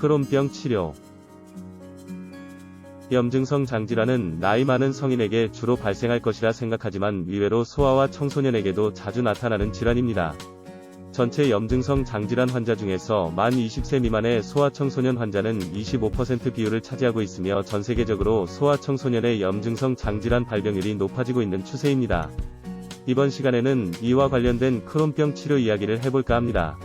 크론병 치료. 염증성 장질환은 나이 많은 성인에게 주로 발생할 것이라 생각하지만 의외로 소아와 청소년에게도 자주 나타나는 질환입니다. 전체 염증성 장질환 환자 중에서 만 20세 미만의 소아 청소년 환자는 25% 비율을 차지하고 있으며 전 세계적으로 소아 청소년의 염증성 장질환 발병률이 높아지고 있는 추세입니다. 이번 시간에는 이와 관련된 크론병 치료 이야기를 해볼까 합니다.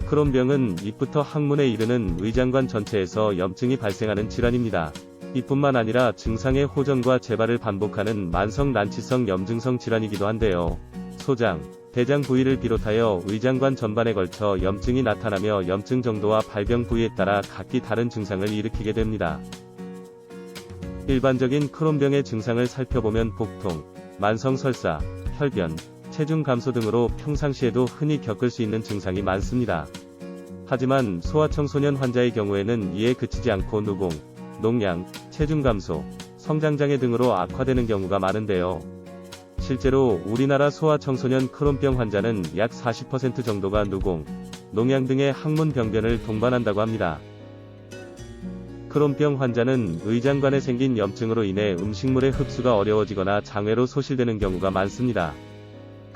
크론병은 입부터 항문에 이르는 의장관 전체에서 염증이 발생하는 질환입니다. 이뿐만 아니라 증상의 호전과 재발을 반복하는 만성 난치성 염증성 질환이기도 한데요. 소장, 대장 부위를 비롯하여 의장관 전반에 걸쳐 염증이 나타나며 염증 정도와 발병 부위에 따라 각기 다른 증상을 일으키게 됩니다. 일반적인 크론병의 증상을 살펴보면 복통, 만성 설사, 혈변, 체중 감소 등으로 평상시에도 흔히 겪을 수 있는 증상이 많습니다. 하지만 소아청소년 환자의 경우에는 이에 그치지 않고 누공, 농양, 체중 감소, 성장장애 등으로 악화되는 경우가 많은데요. 실제로 우리나라 소아청소년 크론병 환자는 약 40% 정도가 누공, 농양 등의 항문 병변을 동반한다고 합니다. 크론병 환자는 의장관에 생긴 염증으로 인해 음식물의 흡수가 어려워지거나 장외로 소실되는 경우가 많습니다.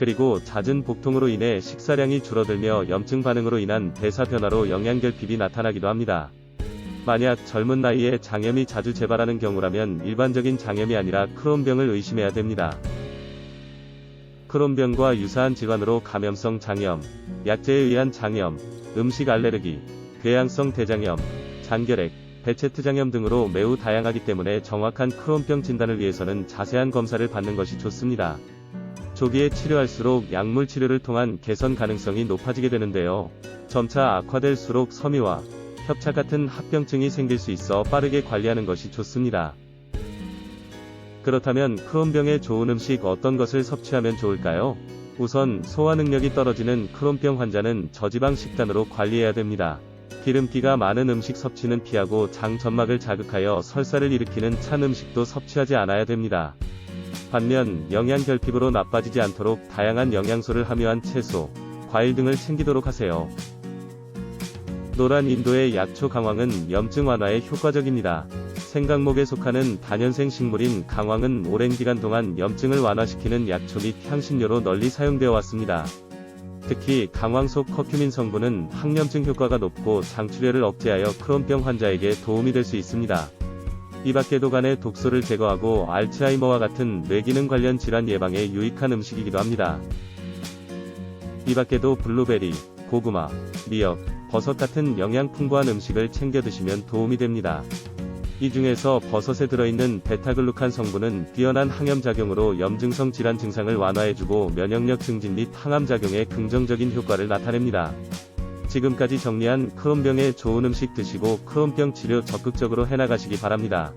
그리고 잦은 복통으로 인해 식사량이 줄어들며 염증 반응으로 인한 대사 변화로 영양결핍이 나타나기도 합니다. 만약 젊은 나이에 장염이 자주 재발하는 경우라면 일반적인 장염이 아니라 크론병을 의심해야 됩니다. 크론병과 유사한 질환으로 감염성 장염, 약제에 의한 장염, 음식 알레르기, 궤양성 대장염, 잔결핵, 베체트 장염 등으로 매우 다양하기 때문에 정확한 크론병 진단을 위해서는 자세한 검사를 받는 것이 좋습니다. 조기에 치료할수록 약물 치료를 통한 개선 가능성이 높아지게 되는데요. 점차 악화될수록 섬유화, 협착 같은 합병증이 생길 수 있어 빠르게 관리하는 것이 좋습니다. 그렇다면 크론병에 좋은 음식 어떤 것을 섭취하면 좋을까요? 우선 소화 능력이 떨어지는 크론병 환자는 저지방 식단으로 관리해야 됩니다. 기름기가 많은 음식 섭취는 피하고 장 점막을 자극하여 설사를 일으키는 찬 음식도 섭취하지 않아야 됩니다. 반면 영양결핍으로 나빠지지 않도록 다양한 영양소를 함유한 채소, 과일 등을 챙기도록 하세요. 노란 인도의 약초 강황은 염증 완화에 효과적입니다. 생강목에 속하는 다년생 식물인 강황은 오랜 기간 동안 염증을 완화시키는 약초 및 향신료로 널리 사용되어 왔습니다. 특히 강황 속 커큐민 성분은 항염증 효과가 높고 장출혈을 억제하여 크론병 환자에게 도움이 될 수 있습니다. 이 밖에도 간의 독소를 제거하고 알츠하이머와 같은 뇌기능 관련 질환 예방에 유익한 음식이기도 합니다. 이 밖에도 블루베리, 고구마, 미역, 버섯 같은 영양 풍부한 음식을 챙겨 드시면 도움이 됩니다. 이 중에서 버섯에 들어있는 베타글루칸 성분은 뛰어난 항염작용으로 염증성 질환 증상을 완화해주고 면역력 증진 및 항암작용에 긍정적인 효과를 나타냅니다. 지금까지 정리한 크론병에 좋은 음식 드시고 크론병 치료 적극적으로 해나가시기 바랍니다.